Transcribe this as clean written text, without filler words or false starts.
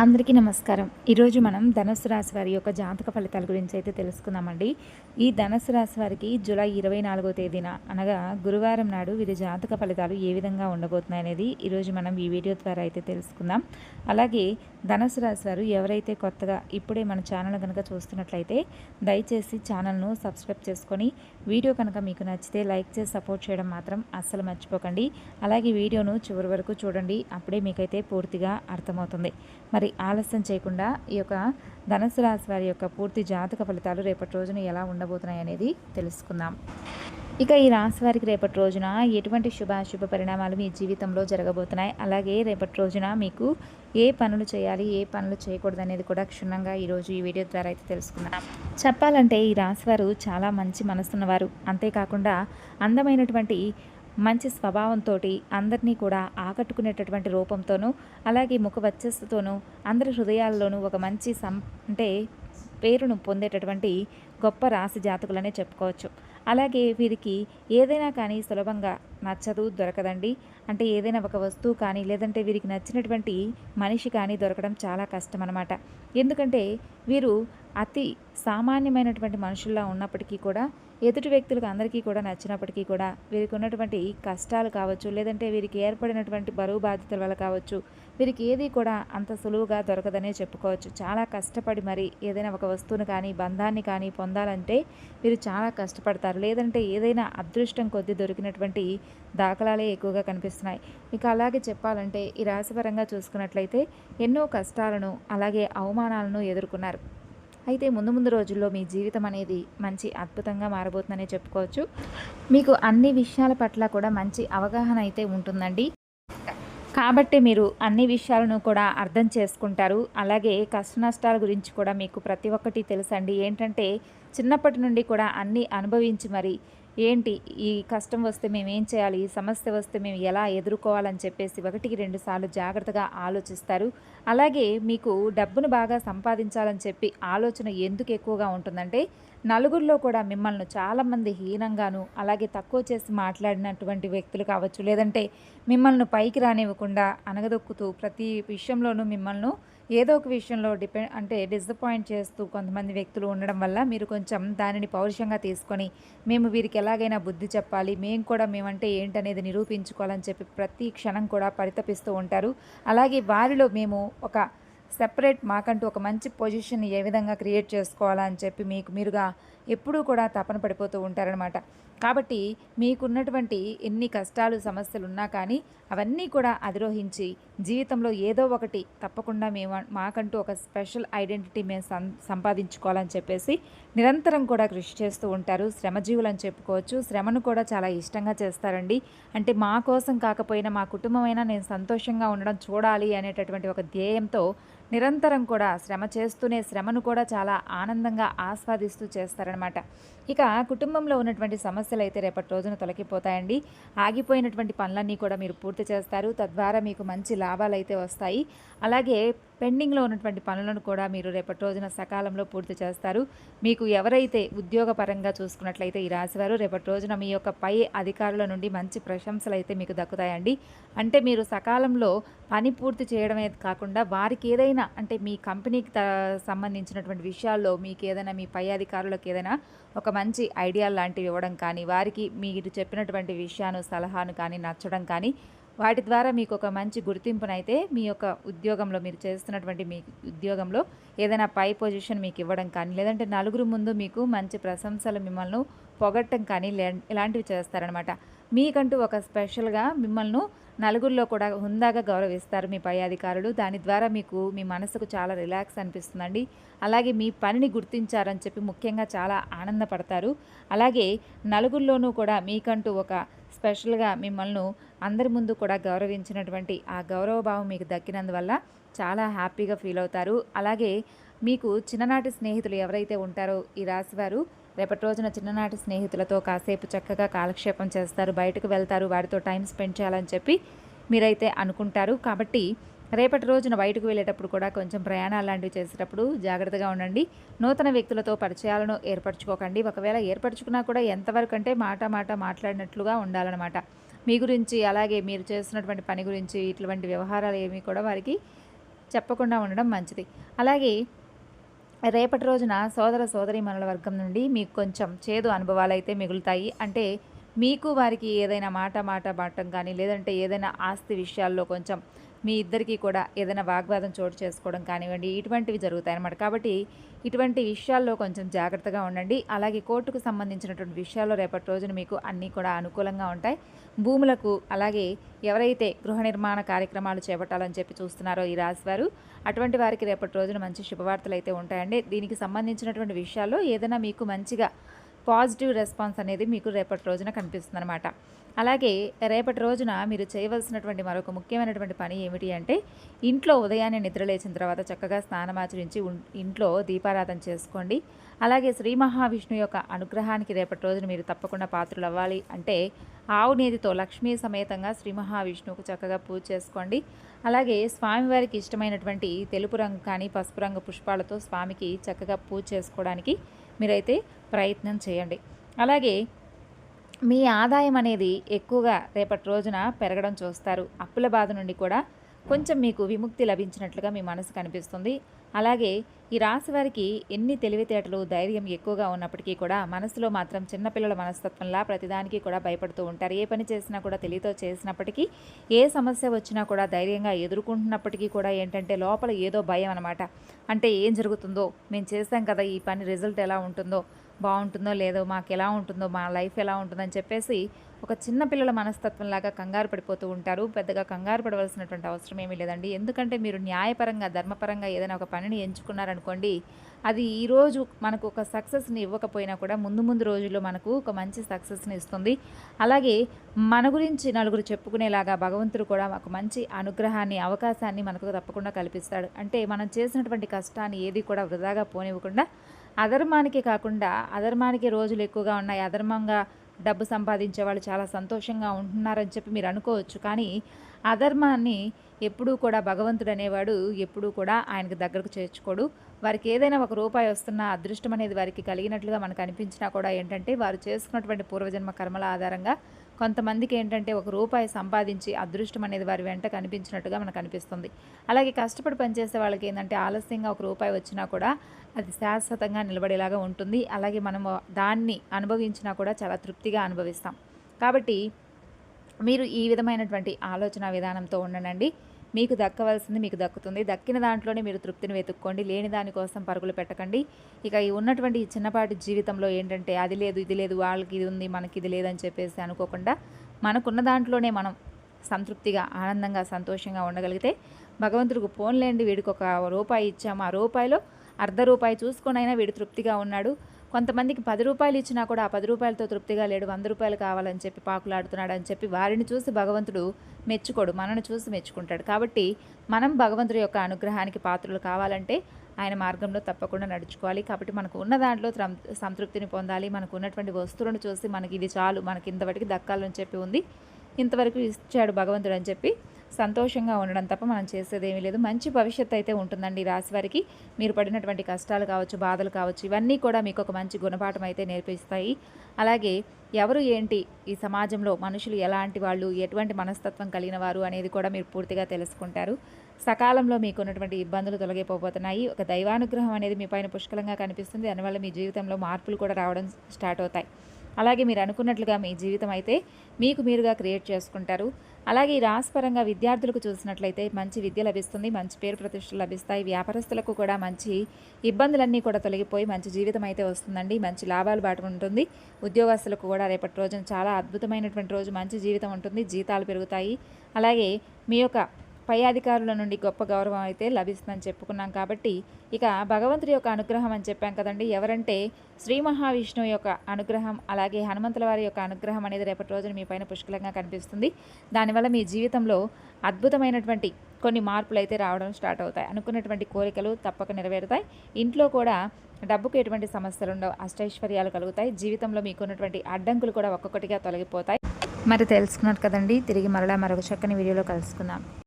అందరికీ నమస్కారం. ఈరోజు మనం ధనుస్సు రాశి వారి యొక్క జాతక ఫలితాల గురించి అయితే తెలుసుకుందామండి. ఈ ధనుస్సు రాశి వారికి జూలై 24వ తేదీన అనగా గురువారం నాడు వీరి జాతక ఫలితాలు ఏ విధంగా ఉండబోతున్నాయనేది ఈరోజు మనం ఈ వీడియో ద్వారా అయితే తెలుసుకుందాం. అలాగే ధనుస్సు రాశి వారు ఎవరైతే కొత్తగా ఇప్పుడే మన ఛానల్ కనుక చూస్తున్నట్లయితే దయచేసి ఛానల్ను సబ్స్క్రైబ్ చేసుకొని వీడియో కనుక మీకు నచ్చితే లైక్ చేసి సపోర్ట్ చేయడం మాత్రం అస్సలు మర్చిపోకండి. అలాగే వీడియోను చివరి వరకు చూడండి, అప్పుడే మీకైతే పూర్తిగా అర్థమవుతుంది. మరి ఆలస్యం చేయకుండా ఈ యొక్క ధనుస్సు రాశి వారి యొక్క పూర్తి జాతక ఫలితాలు రేపటి రోజున ఎలా ఉండబోతున్నాయి అనేది తెలుసుకుందాం. ఇక ఈ రాశి వారికి రేపటి రోజున ఎటువంటి శుభాశుభ పరిణామాలు మీ జీవితంలో జరగబోతున్నాయి, అలాగే రేపటి రోజున మీకు ఏ పనులు చేయాలి, ఏ పనులు చేయకూడదు అనేది కూడా క్షుణ్ణంగా ఈరోజు ఈ వీడియో ద్వారా అయితే తెలుసుకుందాం. చెప్పాలంటే ఈ రాశి వారు చాలా మంచి మనసున్నవారు, అంతేకాకుండా అందమైనటువంటి మంచి స్వభావంతో అందరినీ కూడా ఆకట్టుకునేటటువంటి రూపంతోనూ, అలాగే ముఖ వచ్చస్తతోనూ అందరి హృదయాల్లోనూ ఒక మంచి అంటే పేరును పొందేటటువంటి గొప్ప రాశి జాతకులనే చెప్పుకోవచ్చు. అలాగే వీరికి ఏదైనా కానీ సులభంగా నచ్చదు, దొరకదండి. అంటే ఏదైనా ఒక వస్తువు కానీ లేదంటే వీరికి నచ్చినటువంటి మనిషి కానీ దొరకడం చాలా కష్టం అన్నమాట. ఎందుకంటే వీరు అతి సామాన్యమైనటువంటి మనుషుల్లా ఉన్నప్పటికీ కూడా ఎదుటి వ్యక్తులకు అందరికీ కూడా నచ్చినప్పటికీ కూడా వీరికి ఉన్నటువంటి కష్టాలు కావచ్చు, లేదంటే వీరికి ఏర్పడినటువంటి బరువు బాధ్యతల వల్ల కావచ్చు, వీరికి ఏది కూడా అంత సులువుగా దొరకదనే చెప్పుకోవచ్చు. చాలా కష్టపడి మరి ఏదైనా ఒక వస్తువును కానీ బంధాన్ని కానీ పొందాలంటే వీరు చాలా కష్టపడతారు. లేదంటే ఏదైనా అదృష్టం కొద్దీ దొరికినటువంటి దాఖలాలే ఎక్కువగా కనిపిస్తున్నాయి. ఇక అలాగే చెప్పాలంటే ఈ రాశిపరంగా చూసుకున్నట్లయితే ఎన్నో కష్టాలను అలాగే అవమానాలను ఎదుర్కొన్నారు. అయితే ముందు ముందు రోజుల్లో మీ జీవితం అనేది మంచి అద్భుతంగా మారబోతుందనే చెప్పుకోవచ్చు. మీకు అన్ని విషయాల పట్ల కూడా మంచి అవగాహన అయితే ఉంటుందండి. కాబట్టి మీరు అన్ని విషయాలను కూడా అర్థం చేసుకుంటారు. అలాగే కష్ట నష్టాల గురించి కూడా మీకు ప్రతి ఒక్కటి తెలుసండి. ఏంటంటే చిన్నప్పటి నుండి కూడా అన్నీ అనుభవించి మరి ఏంటి ఈ కష్టం వస్తే మేము ఏం చేయాలి, ఈ సమస్య వస్తే మేము ఎలా ఎదుర్కోవాలని చెప్పేసి ఒకటికి 2 సార్లు జాగ్రత్తగా ఆలోచిస్తారు. అలాగే మీకు డబ్బును బాగా సంపాదించాలని చెప్పి ఆలోచన ఎందుకు ఎక్కువగా ఉంటుందంటే నలుగురిలో కూడా మిమ్మల్ని చాలామంది హీనంగాను అలాగే తక్కువ చేసి మాట్లాడినటువంటి వ్యక్తులు కావచ్చు, లేదంటే మిమ్మల్ని పైకి రానివ్వకుండా అనగదొక్కుతూ ప్రతి విషయంలోనూ మిమ్మల్ని ఏదో ఒక విషయంలో అంటే డిసప్పాయింట్ చేస్తూ కొంతమంది వ్యక్తులు ఉండడం వల్ల మీరు కొంచెం దానిని పౌరుషంగా తీసుకొని మేము వీరికి ఎలాగైనా బుద్ధి చెప్పాలి, మేము కూడా మేమంటే ఏంటనేది నిరూపించుకోవాలని చెప్పి ప్రతి క్షణం కూడా పరితపిస్తూ ఉంటారు. అలాగే వారిలో మేము ఒక సెపరేట్ మాకంటూ ఒక మంచి పొజిషన్ ఏ విధంగా క్రియేట్ చేసుకోవాలా అని చెప్పి మీకు మీరుగా ఎప్పుడూ కూడా తపన పడిపోతూ ఉంటారనమాట. కాబట్టి మీకున్నటువంటి ఎన్ని కష్టాలు సమస్యలు ఉన్నా కానీ అవన్నీ కూడా అధిరోహించి జీవితంలో ఏదో ఒకటి తప్పకుండా మాకంటూ ఒక స్పెషల్ ఐడెంటిటీ మేము సంపాదించుకోవాలని చెప్పేసి నిరంతరం కూడా కృషి చేస్తూ ఉంటారు. శ్రమజీవులు అని చెప్పుకోవచ్చు. శ్రమను కూడా చాలా ఇష్టంగా చేస్తారండి. అంటే మా కోసం కాకపోయినా మా కుటుంబమైనా నేను సంతోషంగా ఉండడం చూడాలి అనేటటువంటి ఒక ధ్యేయంతో నిరంతరం కూడా శ్రమ చేస్తూనే శ్రమను కూడా చాలా ఆనందంగా ఆస్వాదిస్తూ చేస్తారనమాట. ఇక కుటుంబంలో ఉన్నటువంటి సమస్యలు అయితే రేపటి రోజున తొలగిపోతాయండి. ఆగిపోయినటువంటి పనులన్నీ కూడా మీరు పూర్తి చేస్తారు. తద్వారా మీకు మంచి లాభాలు అయితే వస్తాయి. అలాగే పెండింగ్లో ఉన్నటువంటి పనులను కూడా మీరు రేపటి రోజున సకాలంలో పూర్తి చేస్తారు. మీకు ఎవరైతే ఉద్యోగపరంగా చూసుకున్నట్లయితే ఈ రాశివారు రేపటి రోజున మీ యొక్క పై అధికారుల నుండి మంచి ప్రశంసలు అయితే మీకు దక్కుతాయండి. అంటే మీరు సకాలంలో పని పూర్తి చేయడమే కాకుండా వారికి ఏదైనా అంటే మీ కంపెనీకి సంబంధించినటువంటి విషయాల్లో మీకు ఏదైనా మీ పై అధికారులకు ఏదైనా ఒక మంచి ఐడియా లాంటివి ఇవ్వడం కానీ, వారికి మీరు చెప్పినటువంటి విషయాన్ని సలహాను కానీ నచ్చడం కానీ, వాటి ద్వారా మీకు ఒక మంచి గుర్తింపునైతే మీ యొక్క ఉద్యోగంలో మీరు చేస్తున్నటువంటి మీ ఉద్యోగంలో ఏదైనా పై పొజిషన్ మీకు ఇవ్వడం కానీ, లేదంటే నలుగురు ముందు మీకు మంచి ప్రశంసలు మిమ్మల్ని పొగట్టం కానీ ఇలాంటివి చేస్తారనమాట. మీకంటూ ఒక స్పెషల్గా మిమ్మల్ని నలుగురిలో కూడా హుందాగా గౌరవిస్తారు మీ పై అధికారులు. దాని ద్వారా మీకు మీ మనసుకు చాలా రిలాక్స్ అనిపిస్తుందండి. అలాగే మీ పనిని గుర్తించారని చెప్పి ముఖ్యంగా చాలా ఆనందపడతారు. అలాగే నలుగురిలోనూ కూడా మీకంటూ ఒక స్పెషల్గా మిమ్మల్ని అందరి ముందు కూడా గౌరవించినటువంటి ఆ గౌరవభావం మీకు దక్కినందువల్ల చాలా హ్యాపీగా ఫీల్ అవుతారు. అలాగే మీకు చిన్ననాటి స్నేహితులు ఎవరైతే ఉంటారో ఈ రాశివారు రేపటి రోజున చిన్ననాటి స్నేహితులతో కాసేపు చక్కగా కాలక్షేపం చేస్తారు, బయటకు వెళ్తారు, వారితో టైం స్పెండ్ చేయాలని చెప్పి మీరైతే అనుకుంటారు. కాబట్టి రేపటి రోజున బయటకు వెళ్ళేటప్పుడు కూడా కొంచెం ప్రయాణాలు లాంటివి చేసేటప్పుడు జాగ్రత్తగా ఉండండి. నూతన వ్యక్తులతో పరిచయాలను ఏర్పరచుకోకండి. ఒకవేళ ఏర్పరచుకున్నా కూడా ఎంతవరకు అంటే మాట మాట్లాడినట్లుగా ఉండాలన్నమాట. మీ గురించి అలాగే మీరు చేస్తున్నటువంటి పని గురించి ఇటువంటి వ్యవహారాలు ఏమీ కూడా వారికి చెప్పకుండా ఉండడం మంచిది. అలాగే రేపటి రోజున సోదర సోదరీమణుల వర్గం నుండి మీకు కొంచెం చేదు అనుభవాలైతే మిగులుతాయి. అంటే మీకు వారికి ఏదైనా మాట పడటం కానీ, లేదంటే ఏదైనా ఆస్తి విషయాల్లో కొంచెం మీ ఇద్దరికీ కూడా ఏదైనా వాగ్వాదం చోటు చేసుకోవడం కానివ్వండి, ఇటువంటివి జరుగుతాయన్నమాట. కాబట్టి ఇటువంటి విషయాల్లో కొంచెం జాగ్రత్తగా ఉండండి. అలాగే కోర్టుకు సంబంధించినటువంటి విషయాల్లో రేపటి రోజున మీకు అన్నీ కూడా అనుకూలంగా ఉంటాయి. భూములకు అలాగే ఎవరైతే గృహ నిర్మాణ కార్యక్రమాలు చేపట్టాలని చెప్పి చూస్తున్నారో ఈ రాశివారు, అటువంటి వారికి రేపటి రోజున మంచి శుభవార్తలు అయితే ఉంటాయండి. దీనికి సంబంధించినటువంటి విషయాల్లో ఏదైనా మీకు మంచిగా పాజిటివ్ రెస్పాన్స్ అనేది మీకు రేపటి రోజున కనిపిస్తుందన్నమాట. అలాగే రేపటి రోజున మీరు చేయవలసినటువంటి మరొక ముఖ్యమైనటువంటి పని ఏమిటి అంటే, ఇంట్లో ఉదయాన్నే నిద్రలేచిన తర్వాత చక్కగా స్నానమాచరించి ఇంట్లో దీపారాధన చేసుకోండి. అలాగే శ్రీ మహావిష్ణువు యొక్క అనుగ్రహానికి రేపటి రోజున మీరు తప్పకుండా పాత్రలు అవ్వాలి అంటే, ఆవు నేతితో లక్ష్మీ సమేతంగా శ్రీ మహావిష్ణువుకు చక్కగా పూజ చేసుకోండి. అలాగే స్వామివారికి ఇష్టమైనటువంటి తెలుపు రంగు కానీ పసుపు రంగు పుష్పాలతో స్వామికి చక్కగా పూజ చేసుకోవడానికి మీరైతే ప్రయత్నం చేయండి. అలాగే మీ ఆదాయం అనేది ఎక్కువగా రేపటి రోజున పెరగడం చూస్తారు. అప్పుల బాధ నుండి కూడా కొంచెం మీకు విముక్తి లభించినట్లుగా మీ మనసు కనిపిస్తుంది. అలాగే ఈ రాశి వారికి ఎన్ని తెలివితేటలు ధైర్యం ఎక్కువగా ఉన్నప్పటికీ కూడా మనసులో మాత్రం చిన్నపిల్లల మనస్తత్వంలా ప్రతిదానికి కూడా భయపడుతూ ఉంటారు. ఏ పని చేసినా కూడా తెలివితో చేసినప్పటికీ, ఏ సమస్య వచ్చినా కూడా ధైర్యంగా ఎదుర్కొంటున్నప్పటికీ కూడా ఏంటంటే లోపల ఏదో భయం అనమాట. అంటే ఏం జరుగుతుందో, మేము చేస్తాం కదా, ఈ పని రిజల్ట్ ఎలా ఉంటుందో, బాగుంటుందో లేదో, మాకు ఎలా ఉంటుందో, మా లైఫ్ ఎలా ఉంటుందని చెప్పేసి ఒక చిన్న పిల్లల మనస్తత్వంలాగా కంగారు పడిపోతూ ఉంటారు. పెద్దగా కంగారు పడవలసినటువంటి అవసరం ఏమీ లేదండి. ఎందుకంటే మీరు న్యాయపరంగా ధర్మపరంగా ఏదైనా ఒక పనిని ఎంచుకున్నారనుకోండి, అది ఈరోజు మనకు ఒక సక్సెస్ని ఇవ్వకపోయినా కూడా ముందు ముందు రోజుల్లో మనకు ఒక మంచి సక్సెస్ని ఇస్తుంది. అలాగే మన గురించి నలుగురు చెప్పుకునేలాగా భగవంతుడు కూడా ఒక మంచి అనుగ్రహాన్ని, అవకాశాన్ని మనకు తప్పకుండా కల్పిస్తాడు. అంటే మనం చేసినటువంటి కష్టాన్ని ఏది కూడా వృధాగా పోనివ్వకుండా, అధర్మానికి కాకుండా, అధర్మానికి రోజులు ఎక్కువగా ఉన్నాయి, అధర్మంగా డబ్బు సంపాదించే వాళ్ళు చాలా సంతోషంగా ఉంటున్నారని చెప్పి మీరు అనుకోవచ్చు. కానీ అధర్మాన్ని ఎప్పుడూ కూడా భగవంతుడు అనేవాడు ఎప్పుడూ కూడా ఆయనకు దగ్గరకు చేర్చుకోడు. వారికి ఏదైనా ఒక రూపాయి వస్తున్న అదృష్టం అనేది వారికి కలిగినట్లుగా మనకు అనిపించినా కూడా ఏంటంటే, వారు చేసుకున్నటువంటి పూర్వజన్మ కర్మల ఆధారంగా కొంతమందికి ఏంటంటే ఒక రూపాయి సంపాదించి అదృష్టం అనేది వారి వెంట కనిపించినట్టుగా మనకు అనిపిస్తుంది. అలాగే కష్టపడి పనిచేసే వాళ్ళకి ఏంటంటే ఆలస్యంగా ఒక రూపాయి వచ్చినా కూడా అది శాశ్వతంగా నిలబడేలాగా ఉంటుంది. అలాగే మనము దాన్ని అనుభవించినా కూడా చాలా తృప్తిగా అనుభవిస్తాం. కాబట్టి మీరు ఈ విధమైనటువంటి ఆలోచన విధానంతో ఉండనండి. మీకు దక్కవలసింది మీకు దక్కుతుంది. దక్కిన దాంట్లోనే మీరు తృప్తిని వెతుక్కోండి. లేని దానికోసం పరుగులు పెట్టకండి. ఇక ఈ ఉన్నటువంటి ఈ చిన్నపాటి జీవితంలో ఏంటంటే అది లేదు, ఇది లేదు, వాళ్ళకి ఇది ఉంది, మనకి ఇది లేదని చెప్పేసి అనుకోకుండా, మనకున్న దాంట్లోనే మనం సంతృప్తిగా, ఆనందంగా, సంతోషంగా ఉండగలిగితే, భగవంతుడికి పోన్లేండి వీడికి ఒక రూపాయి ఇచ్చాము, ఆ రూపాయిలో అర్ధ రూపాయి చూసుకొనైనా వీడు తృప్తిగా ఉన్నాడు. కొంతమందికి 10 రూపాయలు ఇచ్చినా కూడా ఆ 10 రూపాయలతో తృప్తిగా లేడు, 100 రూపాయలు కావాలని చెప్పి పాకులాడుతున్నాడు అని చెప్పి వారిని చూసి భగవంతుడు మెచ్చుకోడు, మనను చూసి మెచ్చుకుంటాడు. కాబట్టి మనం భగవంతుడి యొక్క అనుగ్రహానికి పాత్రలు కావాలంటే ఆయన మార్గంలో తప్పకుండా నడుచుకోవాలి. కాబట్టి మనకు ఉన్న దాంట్లో సంతృప్తిని పొందాలి. మనకు ఉన్నటువంటి వస్తువులను చూసి మనకి ఇది చాలు, మనకి ఇంతవరకు దక్కాలని చెప్పి ఉంది, ఇంతవరకు ఇచ్చాడు భగవంతుడు అని చెప్పి సంతోషంగా ఉండడం తప్ప మనం చేసేదేమీ లేదు. మంచి భవిష్యత్తు అయితే ఉంటుందండి. ఈ రాశి వారికి మీరు పడినటువంటి కష్టాలు కావచ్చు, బాధలు కావచ్చు, ఇవన్నీ కూడా మీకు ఒక మంచి గుణపాఠం అయితే నేర్పిస్తాయి. అలాగే ఎవరు ఏంటి, ఈ సమాజంలో మనుషులు ఎలాంటి వాళ్ళు, ఎటువంటి మనస్తత్వం కలిగిన వారు అనేది కూడా మీరు పూర్తిగా తెలుసుకుంటారు. సకాలంలో మీకు ఉన్నటువంటి ఇబ్బందులు తొలగిపోతున్నాయి. ఒక దైవానుగ్రహం అనేది మీ పైన పుష్కలంగా కనిపిస్తుంది. దానివల్ల మీ జీవితంలో మార్పులు కూడా రావడం స్టార్ట్ అవుతాయి. అలాగే మీరు అనుకున్నట్లుగా మీ జీవితం అయితే మీకు మీరుగా క్రియేట్ చేసుకుంటారు. అలాగే ఈ రాశిపరంగా విద్యార్థులకు చూసినట్లయితే మంచి విద్య లభిస్తుంది, మంచి పేరు ప్రతిష్టలు లభిస్తాయి. వ్యాపారస్తులకు కూడా మంచి ఇబ్బందులన్నీ కూడా తొలగిపోయి మంచి జీవితం అయితే వస్తుందండి. మంచి లాభాలు బాట ఉంటుంది. ఉద్యోగస్తులకు కూడా రేపటి రోజున చాలా అద్భుతమైనటువంటి రోజు, మంచి జీవితం ఉంటుంది, జీతాలు పెరుగుతాయి. అలాగే మీ యొక్క పై అధికారుల నుండి గొప్ప గౌరవం అయితే లభిస్తుందని చెప్పుకున్నాం. కాబట్టి ఇక భగవంతుడి యొక్క అనుగ్రహం అని చెప్పాం కదండి. ఎవరంటే శ్రీ మహావిష్ణువు యొక్క అనుగ్రహం, అలాగే హనుమంతుల వారి యొక్క అనుగ్రహం అనేది రేపటి రోజున మీ పైన పుష్కలంగా కనిపిస్తుంది. దానివల్ల మీ జీవితంలో అద్భుతమైనటువంటి కొన్ని మార్పులు అయితే రావడం స్టార్ట్ అవుతాయి. అనుకున్నటువంటి కోరికలు తప్పక నెరవేరుతాయి. ఇంట్లో కూడా డబ్బుకు ఎటువంటి సమస్యలు ఉండవు, అష్టైశ్వర్యాలు కలుగుతాయి. జీవితంలో మీకున్నటువంటి అడ్డంకులు కూడా ఒక్కొక్కటిగా తొలగిపోతాయి. మరి తెలుసుకున్నారు కదండి. తిరిగి మరలా మరొక చక్కని వీడియోలో కలుసుకుందాం.